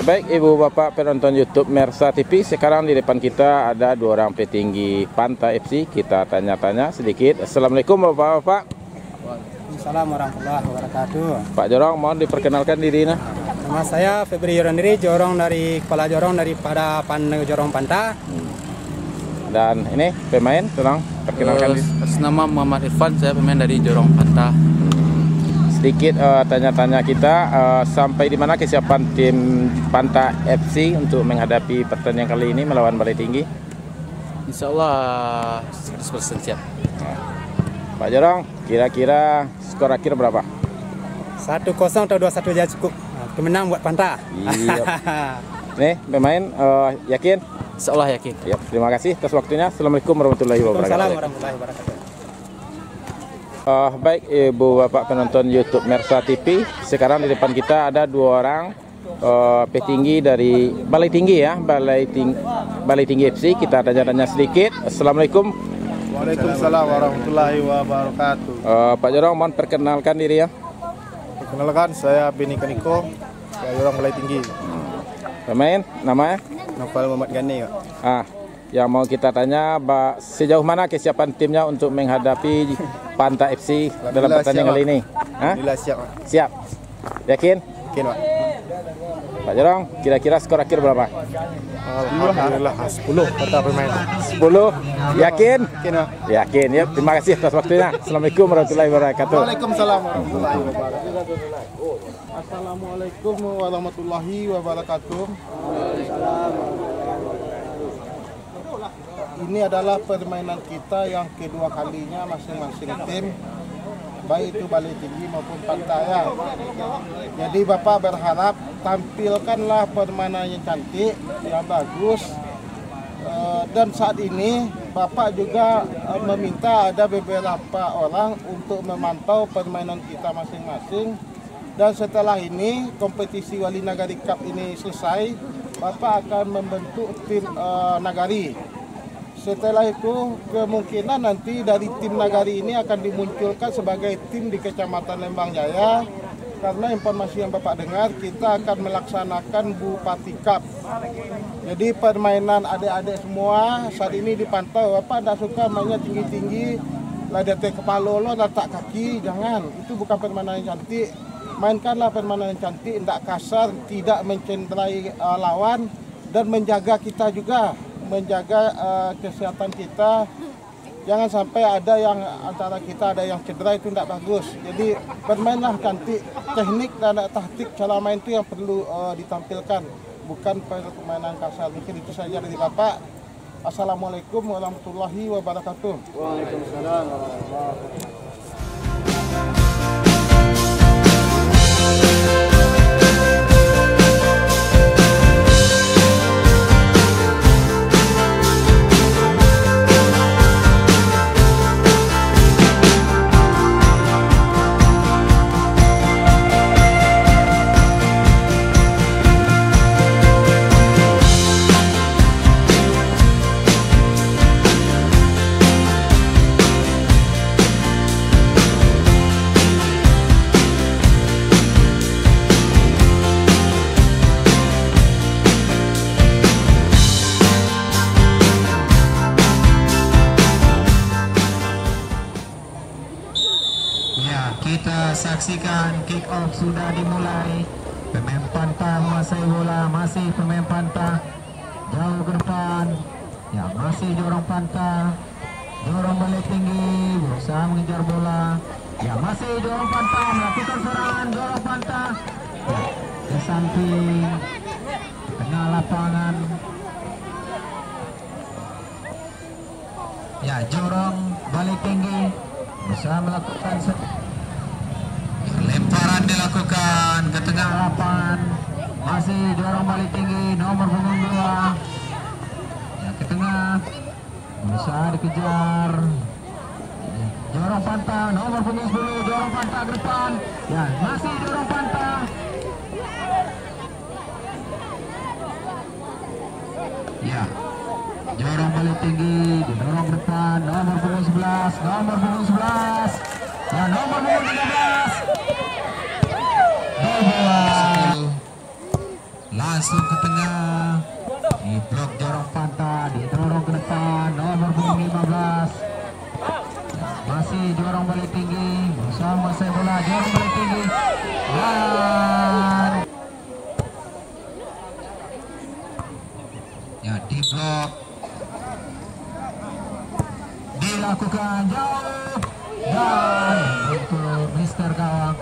Baik Ibu Bapak penonton YouTube Mersa TV, sekarang di depan kita ada dua orang petinggi Panta FC. Kita tanya-tanya sedikit. Assalamualaikum Bapak-bapak. Waalaikumsalam warahmatullahi wabarakatuh. Pak Jorong, mohon diperkenalkan dirinya. Nama saya Febri Yorandiri, kepala jorong daripada Jorong Panta. Dan ini pemain, tolong perkenalkan diri. Nama Muhammad Irfan, saya pemain dari Jorong Panta. Sedikit tanya-tanya kita, sampai di mana kesiapan tim Panta FC untuk menghadapi pertandingan kali ini melawan Balai Tinggi? Insya Allah 100% siap. Pak Jorong, kira-kira skor akhir berapa? 1-0 atau 2-1 aja cukup. Pemenang buat Panta. Iya. Nih pemain, yakin? Insya Allah yakin. Ya, terima kasih atas waktunya. Assalamualaikum warahmatullahi wabarakatuh. Waalaikumsalam warahmatullahi wabarakatuh. Baik Ibu Bapak penonton YouTube Mersa TV, sekarang di depan kita ada dua orang petinggi dari Balai Tinggi ya, Balai Tinggi FC. Kita tanya-tanya sedikit. Assalamualaikum. Waalaikumsalam warahmatullahi wabarakatuh. Pak Jorong, mohon perkenalkan diri ya. Perkenalkan, saya Beni Kaniko, saya orang Balai Tinggi. Pemain, namanya? Novel Muhammad Gani. Yang mau kita tanya, sejauh mana kesiapan timnya untuk menghadapi Panta FC dalam pertandingan kali ini? Alhamdulillah siap. Siap. Yakin? Yakin, Pak. Pak Jorong, kira-kira skor akhir berapa? Alhamdulillah 10 kata pemain. 10. Yakin? Yakin, Pak. Yakin ya. Terima kasih atas waktunya. Assalamualaikum warahmatullahi wabarakatuh. Waalaikumsalam warahmatullahi wabarakatuh. Assalamualaikum warahmatullahi wabarakatuh. Ini adalah permainan kita yang kedua kalinya masing-masing tim, baik itu Balai Tinggi maupun Panta ya. Jadi Bapak berharap tampilkanlah permainan yang cantik, yang bagus. Dan saat ini Bapak juga meminta ada beberapa orang untuk memantau permainan kita masing-masing. Dan setelah ini kompetisi Wali Nagari Cup ini selesai, Bapak akan membentuk tim Nagari. Setelah itu kemungkinan nanti dari tim Nagari ini akan dimunculkan sebagai tim di Kecamatan Lembang Jaya. Karena informasi yang Bapak dengar, kita akan melaksanakan Bupati Cup. Jadi permainan adik-adik semua saat ini dipantau. Bapak tidak suka mainnya tinggi-tinggi, ladete kepala lo, letak kaki, jangan. Itu bukan permainan yang cantik. Mainkanlah permainan yang cantik, tidak kasar, tidak mencederai lawan, dan menjaga kita juga. Menjaga kesehatan kita, jangan sampai ada yang antara kita ada yang cedera, itu tidak bagus. Jadi bermainlah cantik, teknik dan taktik cara main itu yang perlu ditampilkan, bukan permainan kasar. Mungkin itu saja dari Bapak. Assalamualaikum warahmatullahi wabarakatuh. Waalaikumsalam warahmatullahi wabarakatuh. Kita saksikan kick off sudah dimulai. Pemain Panta menguasai bola, masih pemain Panta jauh ke depan. Ya, masih Jorong Panta. Jorong Balai Tinggi berusaha mengejar bola. Ya, masih Jorong Panta melakukan serangan. Jorong Panta ya, ke samping tengah lapangan. Ya, Jorong Balai Tinggi berusaha melakukan lemparan dilakukan ke tengah lapangan. Masih Jorong Balai Tinggi nomor punggung 2 ya, ke tengah berusaha dikejar. Jorong Panta nomor punggung 10, Jorong Panta ke depan ya, masih Jorong Panta ya. Jorong Balai Tinggi didorong depan nomor punggung 11, nomor punggung 11 dan nomor punggung 13. langsung ke tengah, di blok Jorong Panta, didorong ke depan nomor punggung 15. Masih Jorong balik tinggi, berusaha menguasai bola. Jorong balik tinggi dan ya di blok, dilakukan jauh dan untuk Mister Gawang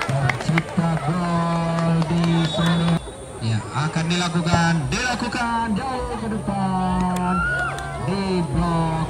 tercipta gol di sini. Ya, akan dilakukan jauh ke depan di blok.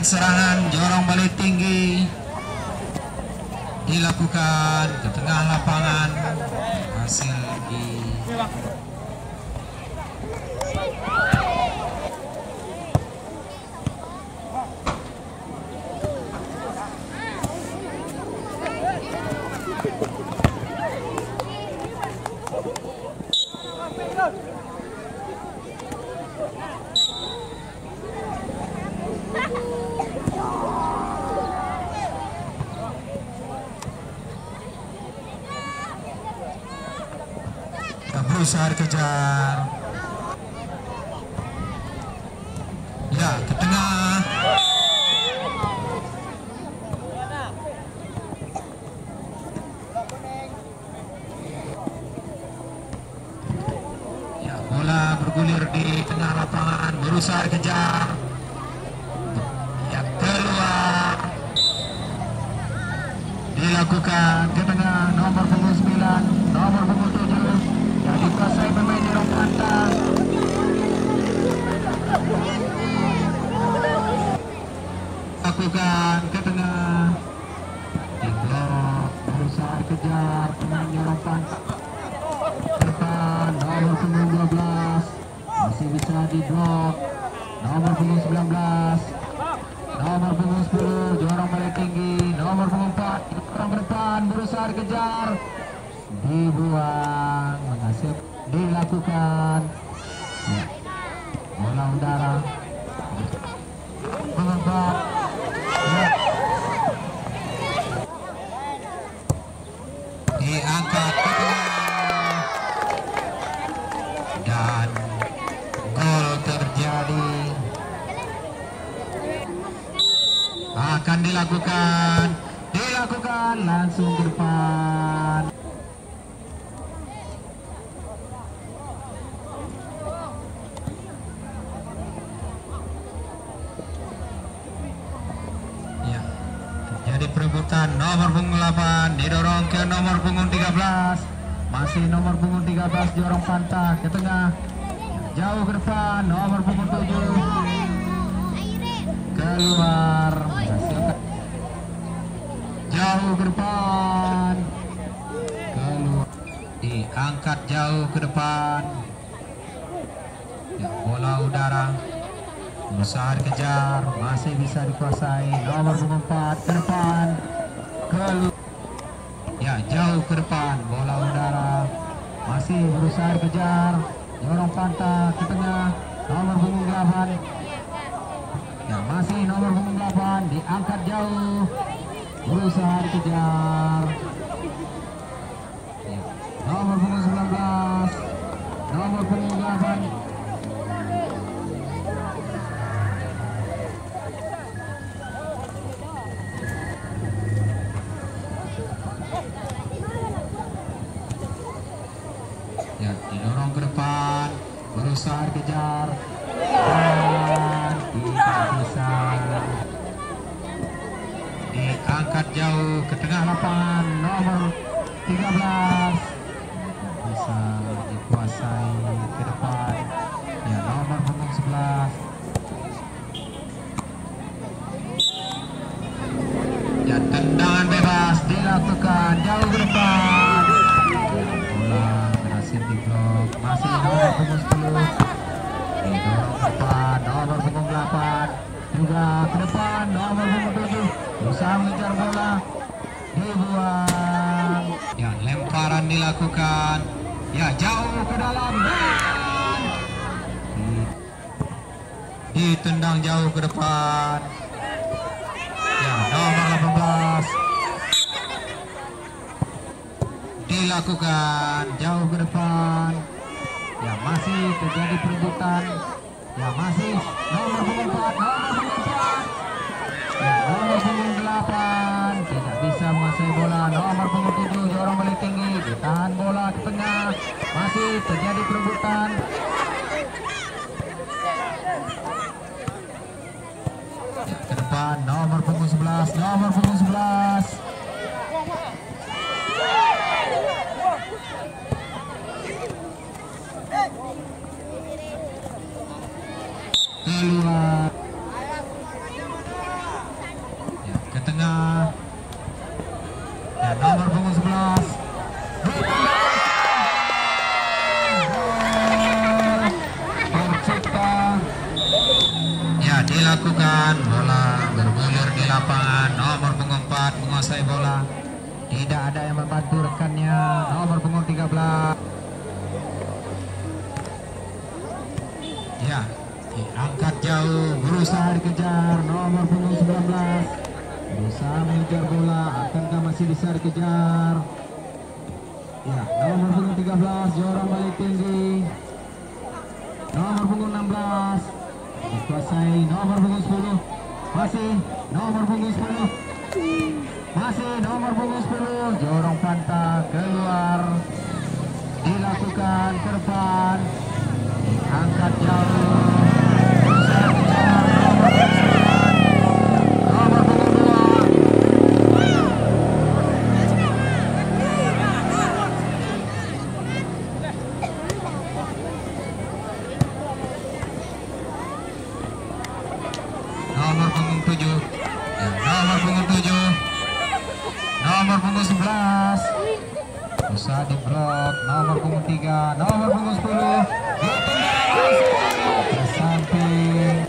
Serangan Jorong balik tinggi dilakukan ke tengah lapangan, hasil di berusaha dikejar. Ya, ke tengah. Ya, bola bergulir di tengah lapangan, berusaha dikejar. Ya, keluar. Dilakukan ke tengah nomor punggung 9, nomor punggung 7. Dikuasai pemain Jorong Panta. Lakukan ke tengah, di blok, berusaha dikejar pemain Jorong Panta. Depan nomor punggung 12 masih bisa di blok, nomor punggung 19, nomor punggung 10 Jorong balik tinggi, nomor punggung 4 Jorong ke depan, berusaha dikejar, dibuang, menghasil dilakukan. Ya, bola udara mengembang. Ya, diangkat ke tengah dan gol terjadi. Akan dilakukan langsung ke depan. Perebutan nomor punggung 8 didorong ke nomor punggung 13, masih nomor punggung 13 Jorong Panta ke tengah, jauh ke depan nomor punggung 7 keluar, jauh ke depan, keluar, diangkat jauh ke depan. Ya, bola udara berusaha dikejar, masih bisa dikuasai nomor punggung 4 ke depan, keluar. Ya, jauh ke depan, bola udara masih berusaha dikejar Jorong Panta ke tengah, nomor punggung 8. Ya, masih nomor punggung 8 diangkat jauh, berusaha dikejar. Ya, nomor punggung 19, nomor punggung 8. Ya, didorong ke depan, berusaha dikejar dan tidak bisa. Diangkat jauh ke tengah lapangan nomor 13 bisa dikuasai ke depan. Ya, nomor punggung 11. Ya, tendangan bebas dilakukan jauh ke depan. Bola berhasil diblok. Masih nomor punggung 10. Didorong ke depan. Nomor punggung 8. Juga ke depan. Nomor punggung 7. Berusaha mengejar bola. Dibuang. Ya, lemparan dilakukan. Ya, jauh ke dalam. Ditendang jauh ke depan. Ya, nomor 18 dilakukan jauh ke depan. Ya, masih terjadi perebutan. Ya, masih nomor 4. Ya, nomor 8 tidak bisa menguasai bola. Nomor 7 dorong balik tinggi, ditahan bola ke tengah. Masih terjadi perebutan. Ya, ke depan nomor punggung 11. Nomor punggung 11 keluar. Ya, ke tengah. Ya, nomor punggung 11 tercipta. Ya, dilakukan. Bola bergulir di lapangan. Nomor punggung 4 menguasai bola. Tidak ada yang membantu rekannya. Nomor punggung 13. Ya, diangkat jauh, berusaha dikejar. Nomor punggung 19 berusaha mengejar bola. Akankah masih bisa dikejar? Ya, nomor punggung 13 jorong balik tinggi. Nomor punggung 16 dikuasai. Nomor punggung 10 masih nomor punggung 10. Masih nomor punggung 10 jorong pantai keluar. Dilakukan ke depan. Angkat jauh. Berusaha kejar nomor punggung 2. Nomor punggung 7. Ya, nomor punggung 7. Nomor punggung 11 berusaha diblok. Nomor punggung 3. Nomor punggung 10 ke samping.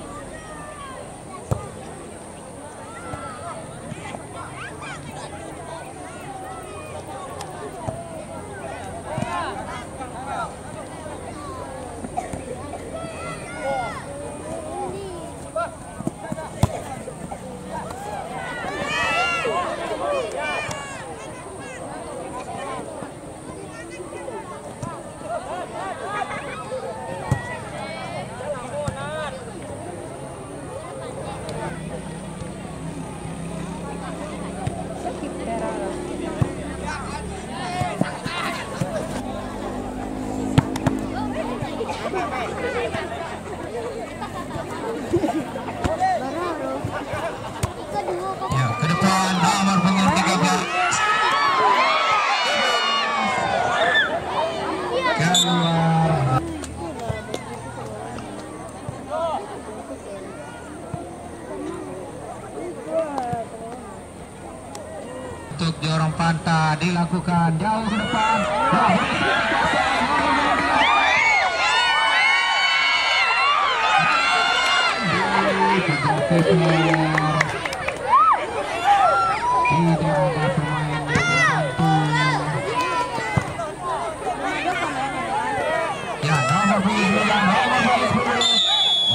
Ya, ke depan nomor punggung 13. Keluar. Untuk jorong pantai dilakukan jauh ke depan. Tidak ada pemain yang membantu. Ya, nomor 10.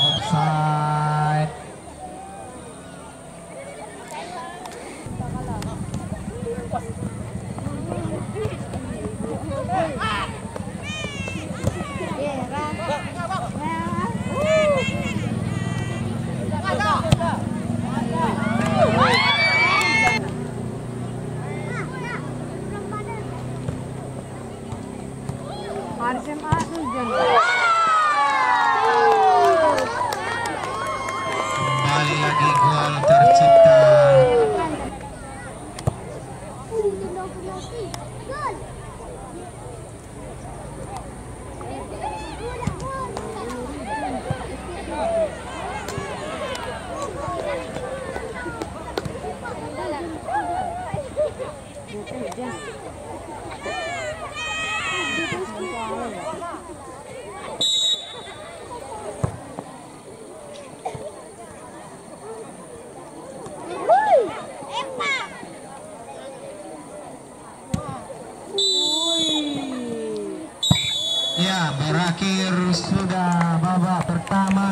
Offside. Kembali lagi gol tercipta. Ya, berakhir sudah babak pertama.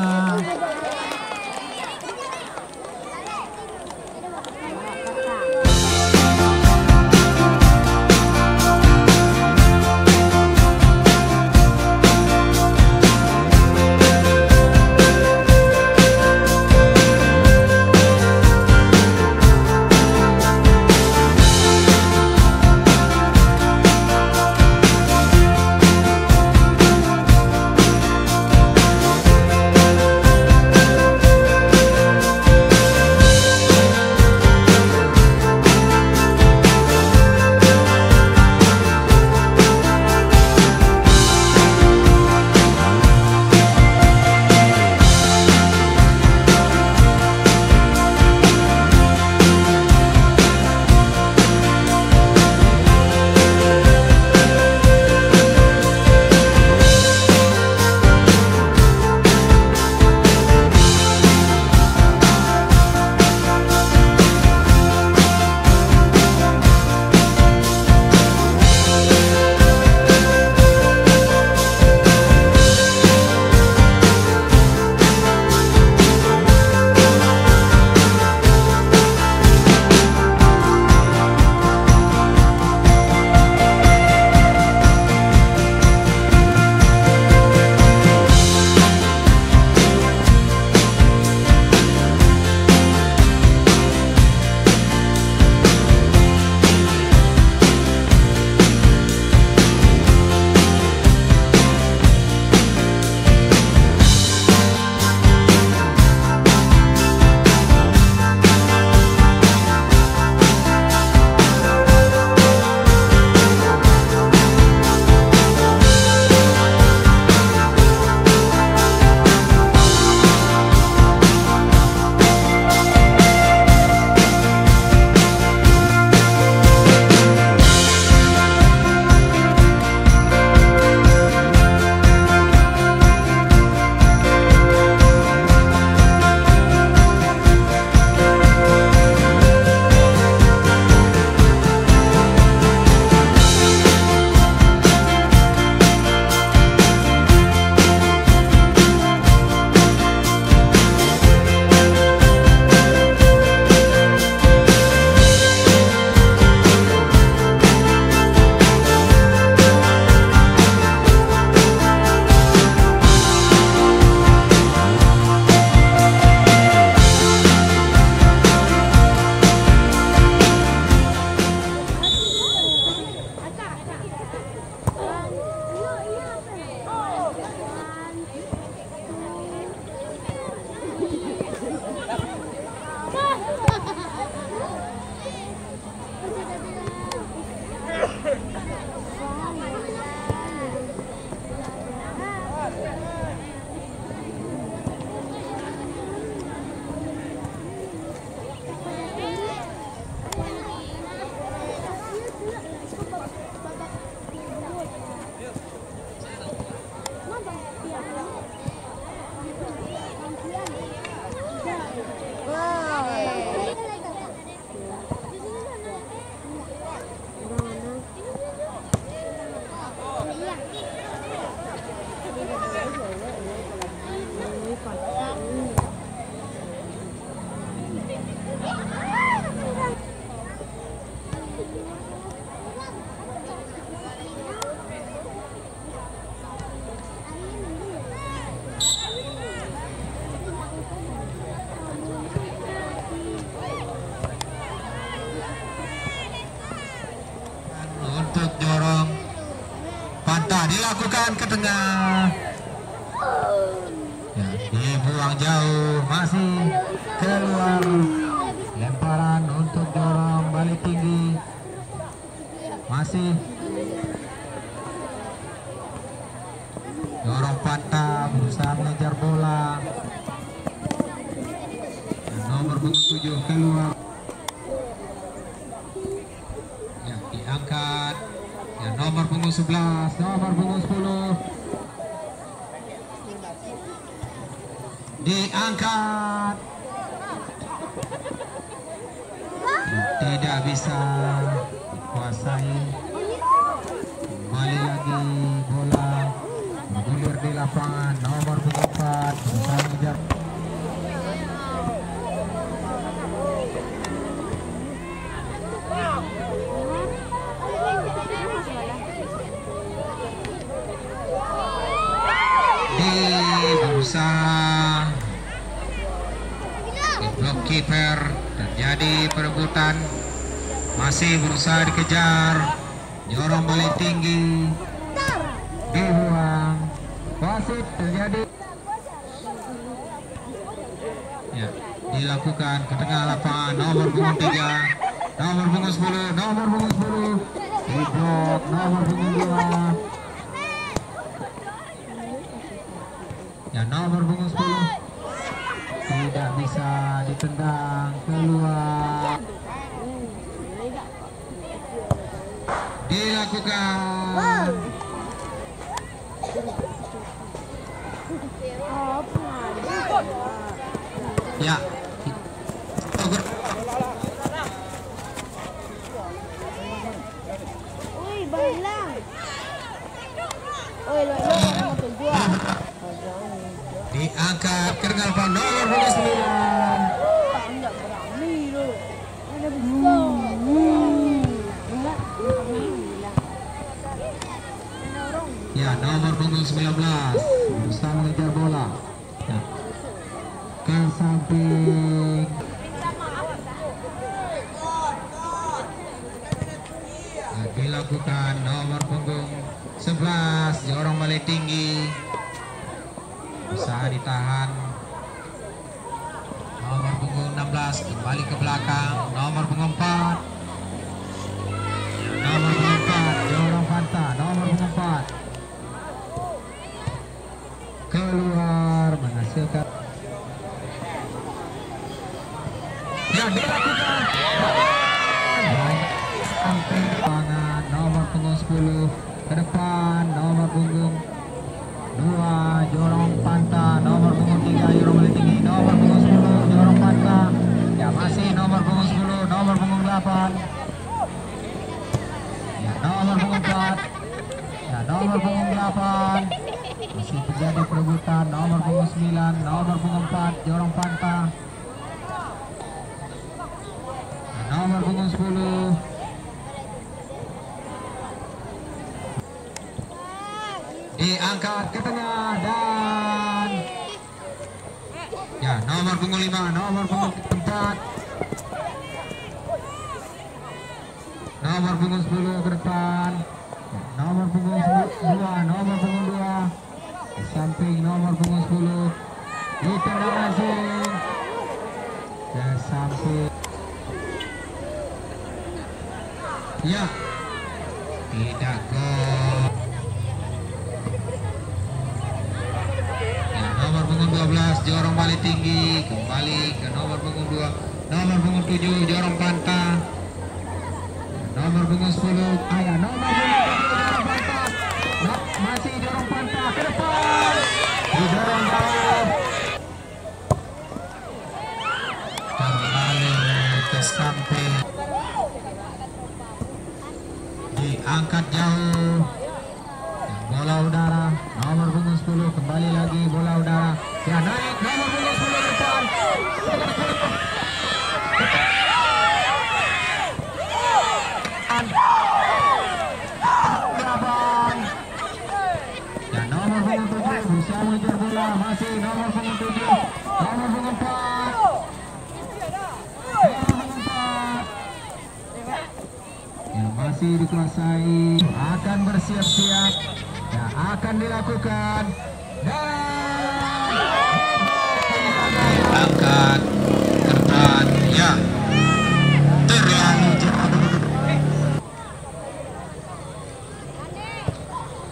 dilakukan ke tengah. Ya, dibuang jauh, masih keluar. Lemparan untuk dorong balik tinggi. Masih dorong patah, berusaha mengejar bola. Dan nomor 7 keluar. Ya, diangkat. nomor punggung 11, nomor punggung 10 diangkat, tidak bisa dikuasai. Kembali lagi bola bergulir di lapangan, nomor punggung 4 berusaha mengejar. Berusaha di blok kiper, terjadi perebutan, masih berusaha dikejar, jorong balik tinggi, dibuang, wasit terjadi. Ya, dilakukan ke tengah lapangan, nomor punggung 3, nomor punggung 10, nomor punggung 10 di blok, nomor punggung 2. Ya, nomor punggung 10 tidak bisa ditendang keluar. Dilakukan. Ya. Uy, balang. Uy, lo mau tujuan. Diangkat ke depan nomor punggung 9. Tidak berani lo. Ada besar. Ya, nomor punggung 19 berusaha mengejar bola. Ya. Ke samping. Ya, dilakukan nomor punggung 11 jorong balik tinggi. Usaha ditahan. Nomor punggung 16 kembali ke belakang. Nomor punggung 4. Nomor punggung 4 jorong pantai. Nomor punggung 4 keluar menghasilkan. Ya, dilakukan. Sampai tangan nomor punggung 10 ke depan, nomor punggung 2 jorong panta, nomor punggung 3 jorong balik tinggi, nomor punggung 10 jorong panta. Ya, masih nomor punggung 10, nomor punggung 8. Ya, nomor punggung 4. Ya, nomor punggung 8. Masih terjadi perebutan, nomor punggung 9, nomor punggung 4 jorong panta. Ya, nomor punggung 10. Diangkat ke tengah dan ya, nomor punggung 5, nomor punggung 4, nomor punggung 10 ke depan, ya, nomor punggung 2, nomor punggung 2 di samping nomor punggung 10 ditendang langsung ke samping. Ya, tidak gol. Nomor punggung 12 jorong balik tinggi, kembali ke nomor punggung 2, nomor punggung 7 jorong panta, nomor punggung 10 ayah, nomor punggung 7 jorong panta, masih jorong panta ke depan, didorong jauh, kembali ke samping, diangkat jauh. Bola udara, nomor punggung 10 kembali lagi bola udara. Ya, naik nomor punggung 10 depan. Ya, nomor punggung 7 bisa mengejar bola, masih nomor punggung 7, nomor punggung 4. Nomor punggung 4. Ya, masih dikuasai, akan bersiap-siap. Ya, akan dilakukan dan angkat ke depan. Ya, terlalu jauh.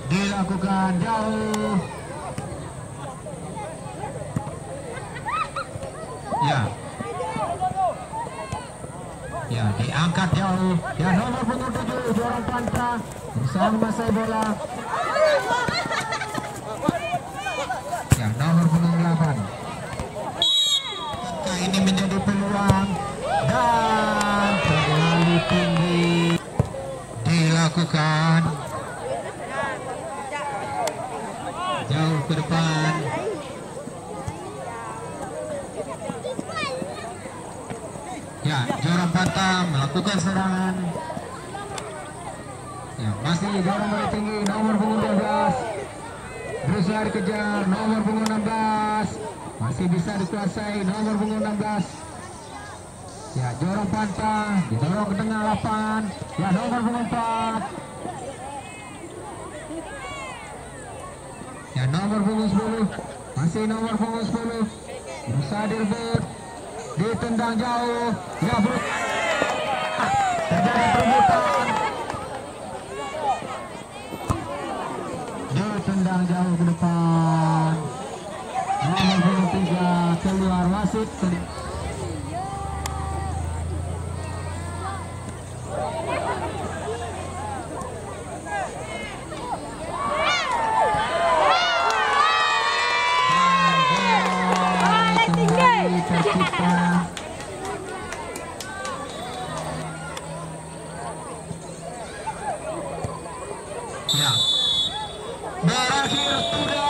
Dilakukan jauh. Ya, Ya, diangkat jauh. Ya, nomor punggung 7 Jorong Panta berusaha menguasai bola. Ya, nomor punggung 8. Ini menjadi peluang dan terlalu tinggi dilakukan. Jauh ke depan. Ya, Jorong Panta melakukan serangan. Ya, masih Jorong Balai Tinggi nomor punggung 12 berusaha dikejar nomor punggung 16, masih bisa dikuasai nomor punggung 16. Ya, Jorong Panta didorong ke tengah lapangan. Ya, nomor punggung 4. Ya, nomor punggung 10, masih nomor punggung 10 berusaha direbut, ditendang jauh. Ya, terjadi perebutan, ditendang jauh ke depan. Nomor punggung 3 keluar wasit. Ya, berakhir sudah.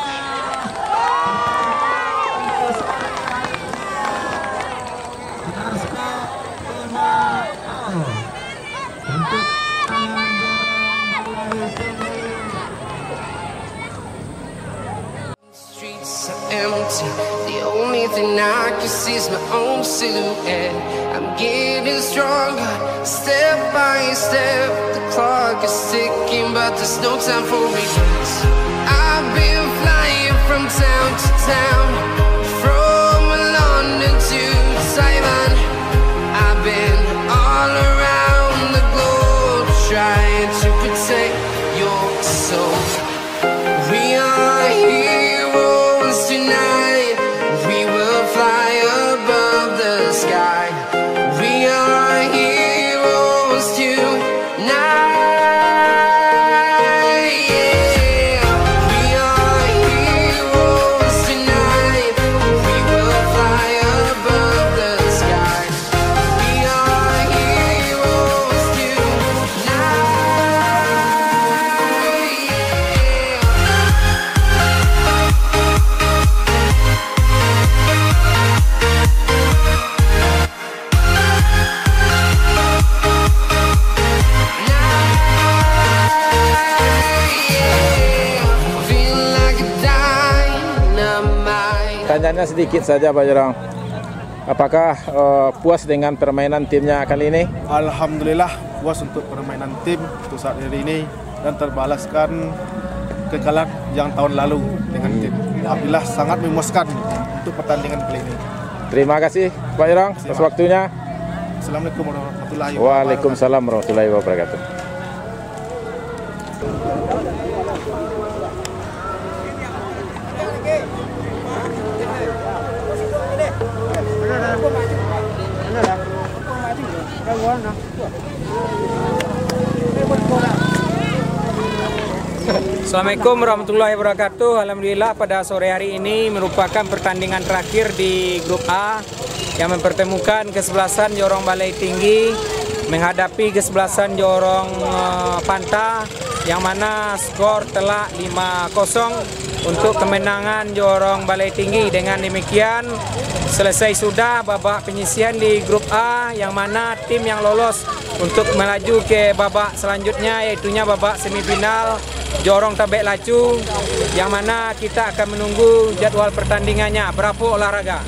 Skor 5-0 untuk tangan Jorong Balai Tinggi. Streets are empty. The only thing I can see is my own silhouette. I'm getting stronger, step by step. The clock is ticking, but there's no time for regrets. I've been flying from town to town, from London to Taiwan. I've been all around the globe, trying to protect your soul. We are heroes tonight. We will fly above the sky. We are heroes tonight. Yeah. We are heroes tonight. We will fly above the sky. We are heroes tonight. Tanyanya sedikit saja Pak Jorong. Apakah puas dengan permainan timnya kali ini? Alhamdulillah puas untuk permainan tim untuk saat ini dan terbalaskan kekalahan yang tahun lalu dengan tim. Alhamdulillah sangat memuaskan untuk pertandingan kali ini. Terima kasih Pak Jorong atas waktunya. Assalamualaikum warahmatullahi wabarakatuh. Waalaikumsalam warahmatullahi wabarakatuh. Assalamualaikum warahmatullahi wabarakatuh. Alhamdulillah pada sore hari ini merupakan pertandingan terakhir di grup A yang mempertemukan kesebelasan Jorong Balai Tinggi menghadapi kesebelasan Jorong Panta, yang mana skor telak 5-0 untuk kemenangan Jorong Balai Tinggi. Dengan demikian selesai sudah babak penyisihan di grup A, yang mana tim yang lolos untuk melaju ke babak selanjutnya yaitunya babak semifinal Jorong Tabek Lacu, yang mana kita akan menunggu jadwal pertandingannya. Bravo olahraga.